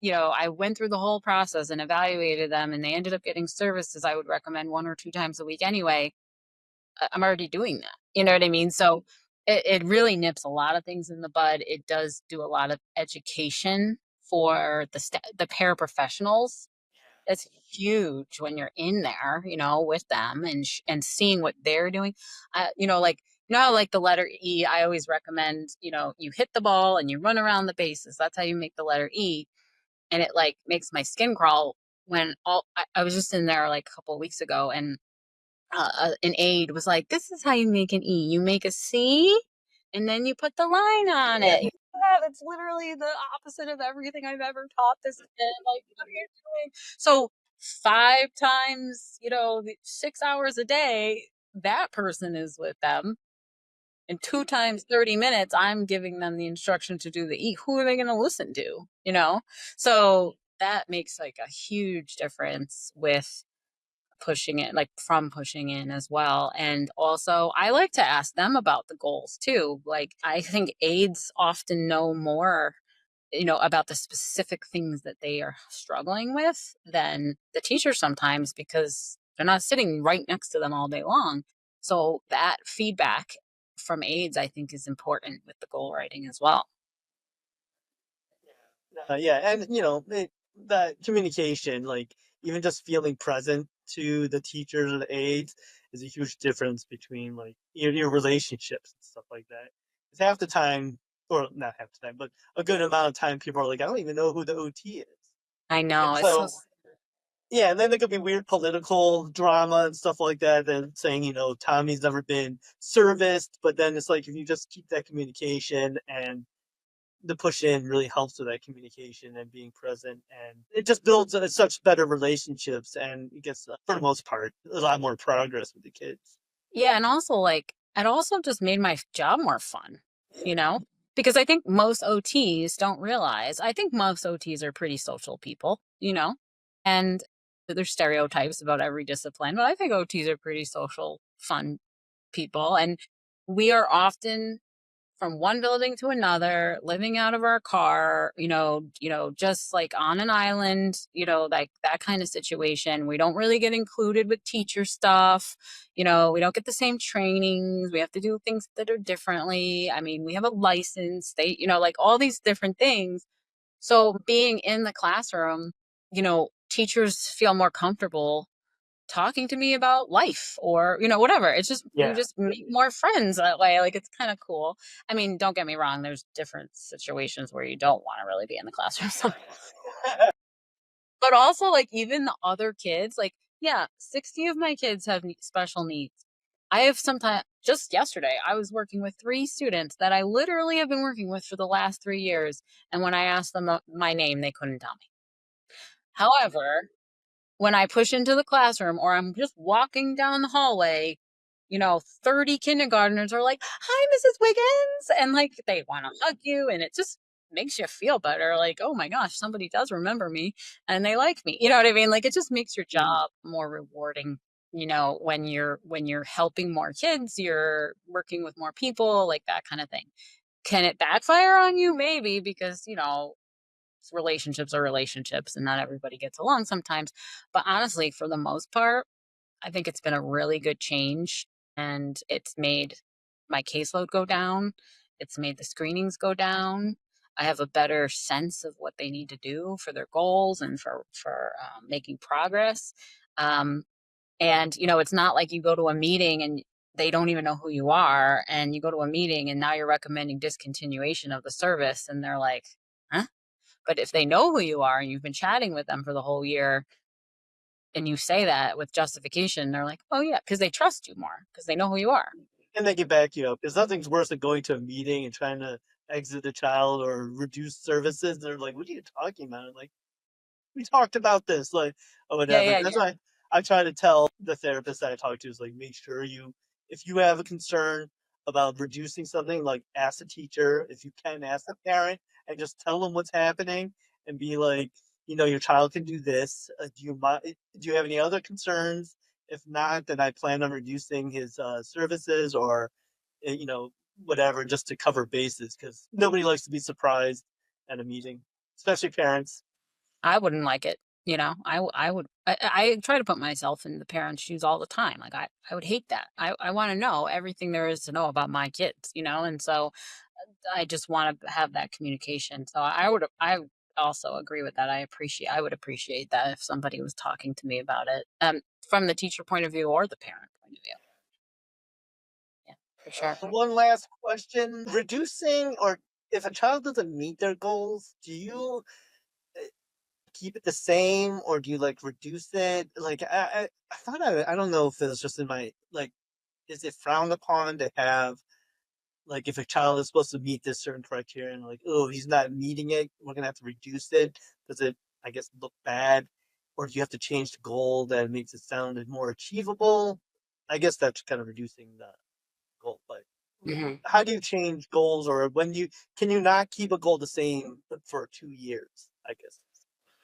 I went through the whole process and evaluated them and they ended up getting services I would recommend 1 or 2 times a week anyway. I'm already doing that. You know what I mean? So it really nips a lot of things in the bud. It does do a lot of education for the paraprofessionals. It's huge when you're in there, with them and seeing what they're doing. Like how, like, the letter E, I always recommend, you hit the ball and you run around the bases. That's how you make the letter E, and it, like, makes my skin crawl when I was just in there like a couple of weeks ago, and an aide was like, "This is how you make an E. You make a C, and then you put the line on it." Yeah, that's literally the opposite of everything I've ever taught this kid. Like, what are you doing? So 5 times, 6 hours a day, that person is with them, and 2 times 30 minutes, I'm giving them the instruction to do the E. Who are they going to listen to? So that makes like a huge difference with pushing it, like, from pushing in as well. And also, I like to ask them about the goals too. Like, I think aides often know more, about the specific things that they are struggling with than the teacher sometimes, because they're not sitting right next to them all day long. So that feedback from aides, I think, is important with the goal writing as well. Yeah, and that communication, like even just feeling present to the teachers or the aides, is a huge difference between like your relationships and stuff like that. Because half the time, or not half the time, but a good amount of time, people are like, I don't even know who the OT is. I And know it's so. so, yeah, and then there could be weird political drama and stuff like that. And saying, Tommy's never been serviced, but then it's like if you just keep that communication and the push in really helps with that communication and being present, and it just builds such better relationships, and it gets, for the most part, a lot more progress with the kids. Yeah, and also, like, it also just made my job more fun, you know? Because I think most OTs don't realize. I think most OTs are pretty social people. And there's stereotypes about every discipline, but I think OTs are pretty social, fun people. And we are often from one building to another, living out of our car, just like on an island, like that kind of situation. We don't really get included with teacher stuff. We don't get the same trainings. We have to do things that are differently. I mean, we have a license, like all these different things. So being in the classroom, teachers feel more comfortable talking to me about life or whatever. It's just you Yeah. just make more friends that way. Like, it's kind of cool. I mean, don't get me wrong, there's different situations where you don't want to really be in the classroom but also, like, even the other kids, like, yeah, 60 of my kids have special needs. I have sometimes, just yesterday, I was working with 3 students that I literally have been working with for the last 3 years, and when I asked them my name, they couldn't tell me. However, when I push into the classroom or I'm just walking down the hallway, 30 kindergartners are like, "Hi, Mrs. Wiggins." And, like, they want to hug you, and it just makes you feel better. Like, oh my gosh, somebody does remember me and they like me. You know what I mean? Like, it just makes your Mm. job more rewarding. When you're helping more kids, you're working with more people, like that kind of thing. Can it backfire on you? Maybe, because, relationships are relationships and not everybody gets along sometimes. But honestly, for the most part, I think it's been a really good change, and it's made my caseload go down. It's made the screenings go down. I have a better sense of what they need to do for their goals and for making progress. Um, and it's not like you go to a meeting and they don't even know who you are, and you go to a meeting and now you're recommending discontinuation of the service, and they're like, "Huh?" But if they know who you are and you've been chatting with them for the whole year and you say that with justification, they're like, "Oh, yeah," because they trust you more because they know who you are. And they can back you up, because nothing's worse than going to a meeting and trying to exit a child or reduce services. They're like, what are you talking about? Like, we talked about this, like, or Yeah, whatever. yeah, That's yeah. why I try to tell the therapist that I talk to is like, make sure if you have a concern about reducing something, like ask the teacher. If you can, ask the parent, and just tell them what's happening, and be like, your child can do this. Do you have any other concerns? If not, then I plan on reducing his services, or uh, you know, whatever, just to cover bases, because nobody likes to be surprised at a meeting, especially parents. I wouldn't like it. I try to put myself in the parents' shoes all the time. Like I would hate that. I want to know everything there is to know about my kids, and so I just want to have that communication. So I also agree with that. I would appreciate that if somebody was talking to me about it, from the teacher point of view or the parent point of view. Yeah, for sure. One last question: reducing, or if a child doesn't meet their goals, do you keep it the same, or do you like reduce it? Like I thought I don't know if it was just in my like, is it frowned upon to have like if a child is supposed to meet this certain criteria and like, oh, he's not meeting it, we're gonna have to reduce it. Does it, I guess, look bad? Or do you have to change the goal that makes it sound more achievable? I guess that's kind of reducing the goal, but Mhm. how do you change goals, or when you can you not keep a goal the same for 2 years? I guess.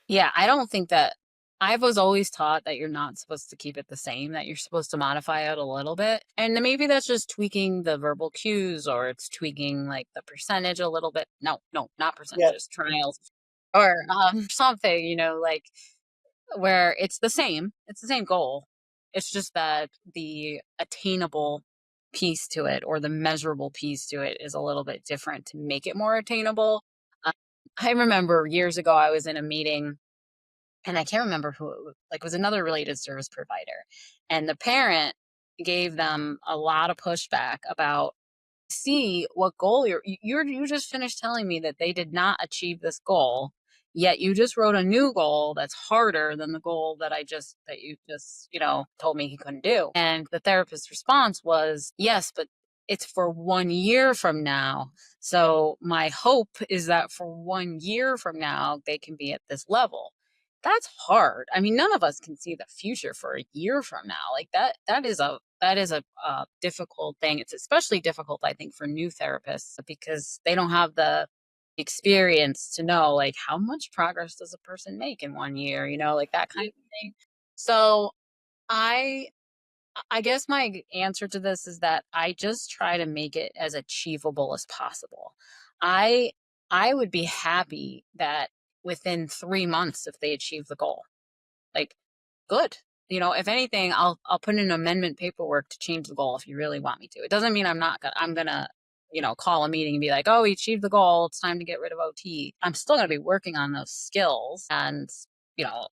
Yeah, I don't think that I was always taught that you're not supposed to keep it the same, that you're supposed to modify it a little bit. And then maybe that's just tweaking the verbal cues or it's tweaking like the percentage a little bit. No, no, not Yeah. percentages, trials or something, like where it's the same goal. It's just that the attainable piece to it or the measurable piece to it is a little bit different to make it more attainable. Um, I remember years ago I was in a meeting and I can't remember who it was, like it was another related service provider. And the parent gave them a lot of pushback about see what goal you just finished telling me that they did not achieve this goal, yet you just wrote a new goal that's harder than the goal that you just told me he couldn't do. And the therapist's response was, yes, but it's for 1 year from now, so my hope is that for 1 year from now they can be at this level. That's hard. I mean, none of us can see the future for a year from now. Like that is a difficult thing. It's especially difficult, I think, for new therapists because they don't have the experience to know like how much progress does a person make in 1 year, like that kind of thing. So I I guess my answer to this is that I just try to make it as achievable as possible. I I would be happy that within 3 months if they achieve the goal. Like, good. If anything, I'll put in amendment paperwork to change the goal if you really want me to. It doesn't mean I'm gonna, call a meeting and be like, oh, we achieved the goal. It's time to get rid of OT. I'm still gonna be working on those skills and, you know,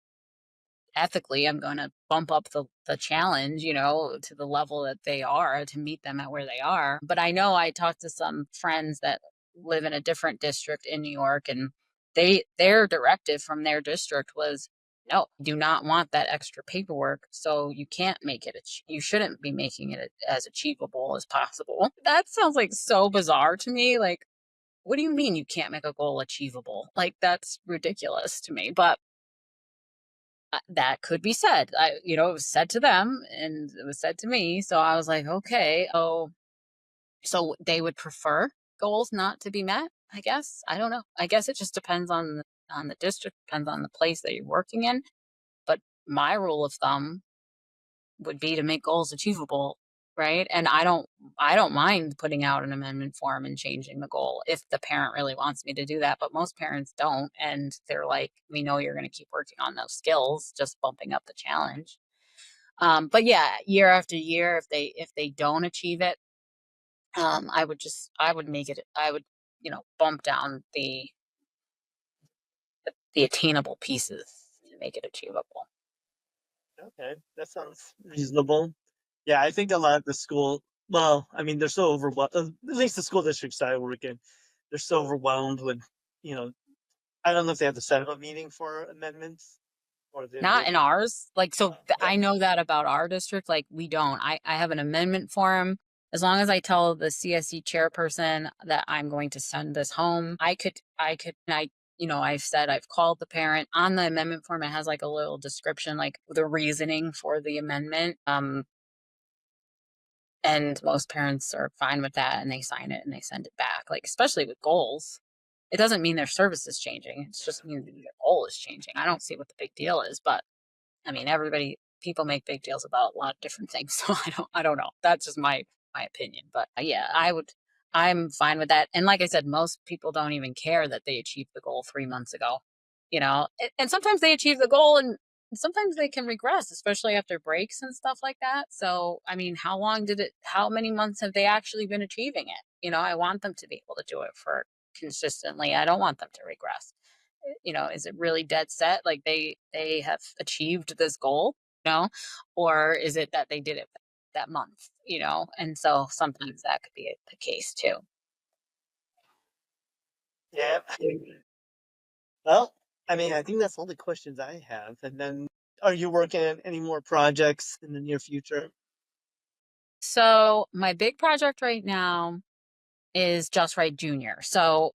ethically I'm gonna bump up the challenge, to the level that they are to meet them at where they are. But I know I talked to some friends that live in a different district in New York and their directive from their district was no, do not want that extra paperwork. So you can't make it, you shouldn't be making it as achievable as possible. That sounds like so bizarre to me. Like, what do you mean you can't make a goal achievable? Like, that's ridiculous to me. But that could be said. It was said to them and it was said to me. So I was like, okay. Oh, so they would prefer goals not to be met, I guess. I don't know. I guess it just depends on the district, depends on the place that you're working in. But my rule of thumb would be to make goals achievable, right? And I don't mind putting out an amendment form and changing the goal if the parent really wants me to do that, but most parents don't and they're like, we know you're going to keep working on those skills, just bumping up the challenge. But yeah, year after year, if they don't achieve it, I would make it, I would, bump down the attainable pieces to make it achievable. Okay, that sounds reasonable. Yeah, I think a lot of the school, well, I mean, they're so overwhelmed. At least the school districts I work in, they're so overwhelmed with, you know, I don't know if they have to set up a meeting for amendments or Not in ours. Like, so okay, I know that about our district. Like, we don't. I have an amendment form. As long as I tell the CSE chairperson that I'm going to send this home, and I've said I've called the parent on the amendment form. It has like a little description, like the reasoning for the amendment. And most parents are fine with that and they sign it and they send it back. Like, especially with goals, it doesn't mean their service is changing. It's just means their goal is changing. I don't see what the big deal is, but I mean, people make big deals about a lot of different things. So I don't know. That's just my opinion. But yeah, I'm fine with that. And like I said, most people don't even care that they achieved the goal 3 months ago. and sometimes they achieve the goal and sometimes they can regress, especially after breaks and stuff like that. So, I mean, how many months have they actually been achieving it? I want them to be able to do it for consistently. I don't want them to regress. Is it really dead set? Like they have achieved this goal, you know, or is it that they did it that month, And so sometimes that could be the case too. Yeah. Well, I mean, I think that's all the questions I have. And then, are you working on any more projects in the near future? So my big project right now is Just Right Junior. So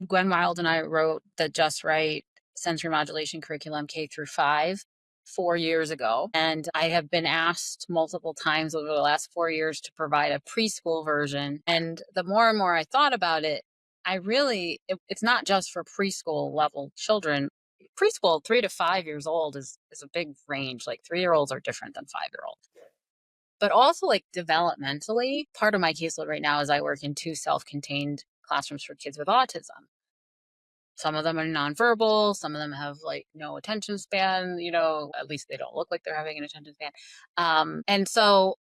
Gwen Wild and I wrote the Just Right sensory modulation curriculum K through 5 4 years ago. And I have been asked multiple times over the last 4 years to provide a preschool version. And the more and more I thought about it, it's not just for preschool level children. Preschool, 3 to 5 years old is a big range. Like 3-year-olds are different than 5-year-olds. But also, like, developmentally, part of my caseload right now is I work in 2 self-contained classrooms for kids with autism. Some of them are nonverbal, some of them have, like, no attention span, at least they don't look like they're having an attention span. And so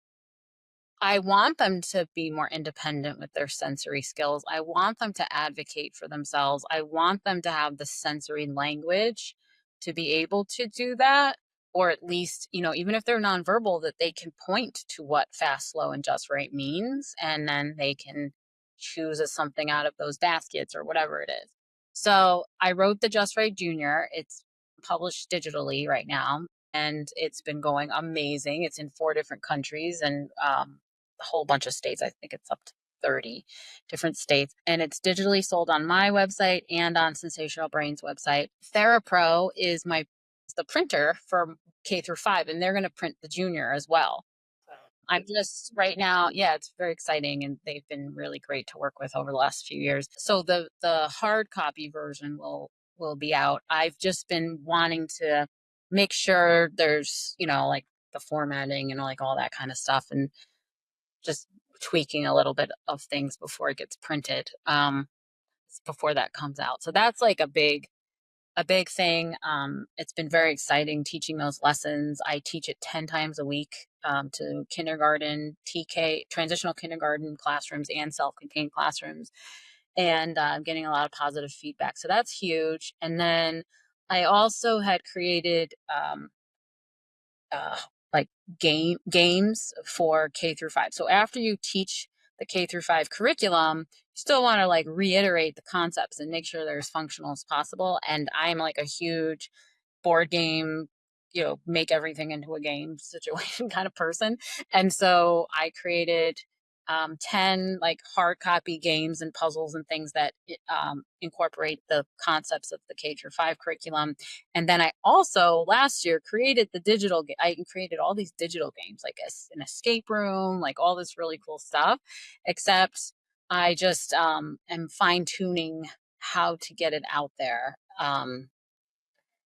I want them to be more independent with their sensory skills. I want them to advocate for themselves. I want them to have the sensory language to be able to do that. Or at least, even if they're nonverbal, that they can point to what fast, slow, and just right means. And then they can choose something out of those baskets or whatever it is. So I wrote the Just Right Junior. It's published digitally right now. And it's been going amazing. It's in 4 different countries and a whole bunch of states. I think it's up to 30 different states. And it's digitally sold on my website and on Sensational Brain's website. TheraPro is the printer for K through 5, and they're going to print the junior as well. I'm just right now, yeah, it's very exciting, and they've been really great to work with over the last few years. So the hard copy version will be out. I've just been wanting to make sure there's, like the formatting and like all that kind of stuff, and just tweaking a little bit of things before it gets printed, before that comes out. So that's like a big thing. It's been very exciting teaching those lessons. I teach it 10 times a week, to kindergarten, TK, transitional kindergarten classrooms and self-contained classrooms. And I'm getting a lot of positive feedback. So that's huge. And then I also had created uh, like games for K through 5. So after you teach the K through 5 curriculum, you still want to like reiterate the concepts and make sure they're as functional as possible. And I'm like a huge board game, make everything into a game situation kind of person. And so I created 10 like hard copy games and puzzles and things that incorporate the concepts of the K through 5 curriculum. And then I also last year created I created all these digital games, like an escape room, like all this really cool stuff, except I just am fine tuning how to get it out there.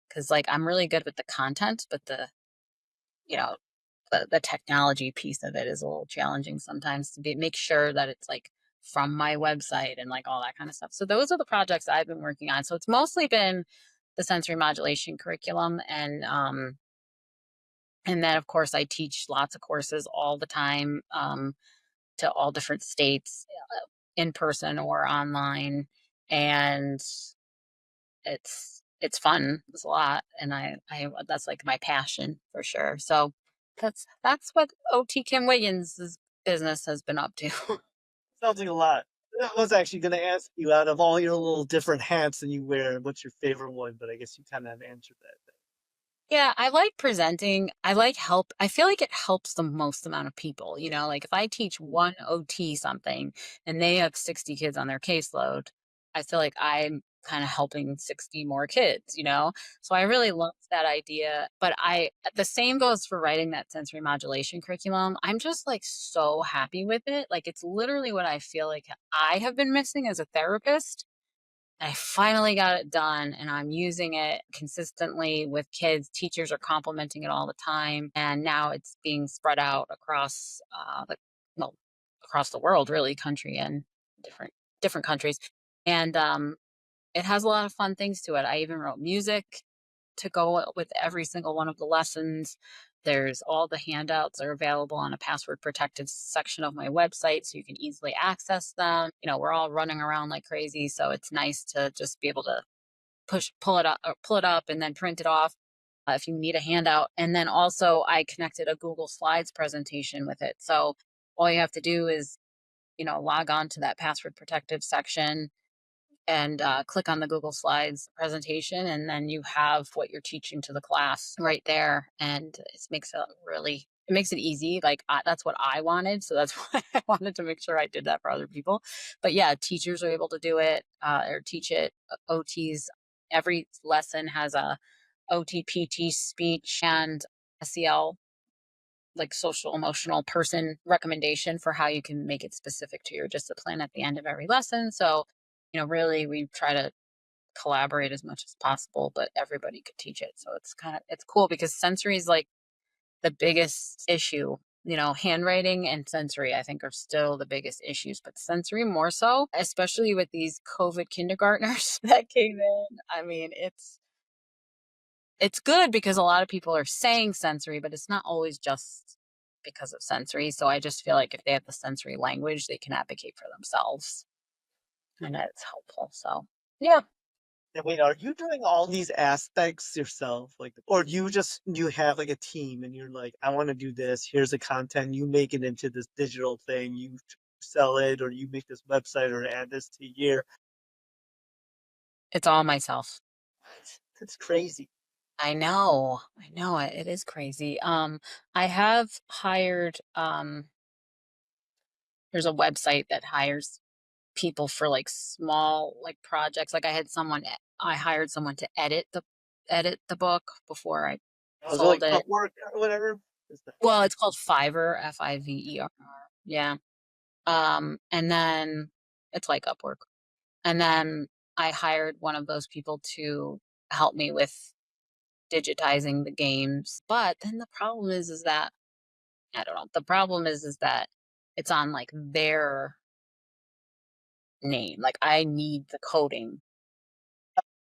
Because like I'm really good with the content, but you know the technology piece of it is a little challenging sometimes to make sure that it's like from my website and like all that kind of stuff. So those are the projects I've been working on. So it's mostly been the sensory modulation curriculum, and then of course I teach lots of courses all the time, to all different states, in person or online, and it's fun. It's a lot, and I that's like my passion for sure. So that's what OT Kim Wiggins' business has been up to. Sounds like a lot. I was actually going to ask you, out of all your little different hats that you wear, what's your favorite one? But I guess you kind of answered that. Yeah, I like presenting. I like help. I feel like it helps the most amount of people. Like if I teach one OT something and they have 60 kids on their caseload, I feel like I'm kind of helping 60 more kids. So I really love that idea. But the same goes for writing that sensory modulation curriculum. I'm just like so happy with it. Like it's literally what I feel like I have been missing as a therapist. I finally got it done and I'm using it consistently with kids. Teachers are complimenting it all the time. And now it's being spread out well, across the world, really, country and different countries. And it has a lot of fun things to it. I even wrote music to go with every single one of the lessons. There's all the handouts are available on a password protected section of my website, so you can easily access them. We're all running around like crazy, so it's nice to just be able to pull it up and then print it off if you need a handout. And then also I connected a Google Slides presentation with it. So all you have to do is, log on to that password protected section and click on the Google Slides presentation, and then you have what you're teaching to the class right there. And it makes it easy. Like that's what I wanted, so that's why I wanted to make sure I did that for other people. But yeah, teachers are able to do it or teach it. OTs, every lesson has a OT, PT, speech, and SEL, like social emotional person recommendation for how you can make it specific to your discipline at the end of every lesson. So, really we try to collaborate as much as possible, but everybody could teach it. So it's cool because sensory is like the biggest issue. Handwriting and sensory, I think, are still the biggest issues, but sensory more so, especially with these COVID kindergartners that came in. I mean, it's good because a lot of people are saying sensory, but it's not always just because of sensory. So I just feel like if they have the sensory language, they can advocate for themselves, and it's helpful. So yeah. And wait, are you doing all these aspects yourself? Like, or you have like a team and you're like, I want to do this. Here's the content. You make it into this digital thing. You sell it, or you make this website, or add this to your. It's all myself. That's crazy. I know it is crazy. I have hired, there's a website that hires people for like small like projects. Like I hired someone to edit the book before I I was like sold it. Upwork or whatever. Well, it's called Fiverr, Fiverr. Yeah. And then it's like Upwork. And then I hired one of those people to help me with digitizing the games. But then the problem is that I don't know. The problem is that it's on like their name. Like I need the coding,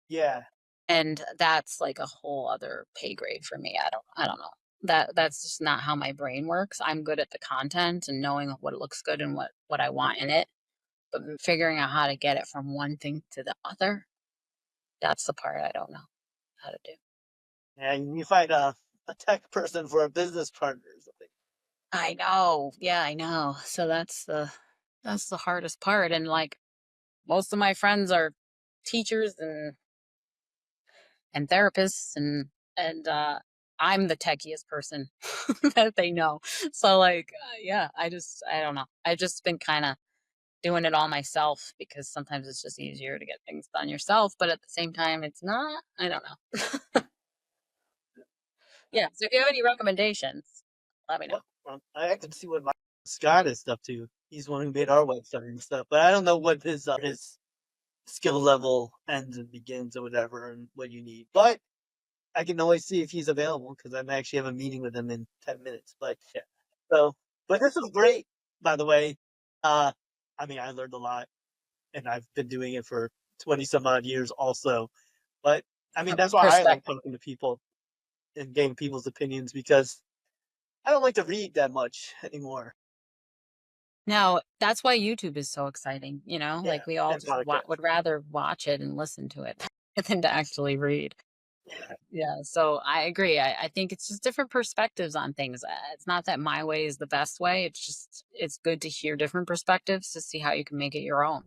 Yeah. and that's like a whole other pay grade for me. I don't know. That's just not how my brain works. I'm good at the content and knowing what looks good and what I want in it, but figuring out how to get it from one thing to the other, that's the part I don't know how to do. Yeah, you find a tech person for a business partner or something. I know. Yeah, I know. So that's the hardest part. And like most of my friends are teachers and therapists, and I'm the techiest person that they know. So like yeah, I don't know. I've just been kind of doing it all myself because sometimes it's just easier to get things done yourself, but at the same time it's not. I don't know. Yeah, so if you have any recommendations, let me know. Well, I can see what my Scott is up to. He's the one who made our website and stuff, but I don't know what his skill level ends and begins or whatever, and what you need. But I can always see if he's available because I actually have a meeting with him in 10 minutes. But yeah, so but this was great, by the way. Uh, I mean, I learned a lot, and I've been doing it for 20 some odd years also. But I mean, that's why I like Perspective. talking to people and getting people's opinions because I don't like to read that much anymore. Now, that's why YouTube is so exciting, Yeah, like we all and just would podcasts. rather watch it and listen to it than to actually read. Yeah. Yeah, so I agree. I think it's just different perspectives on things. It's not that my way is the best way. It's good to hear different perspectives to see how you can make it your own.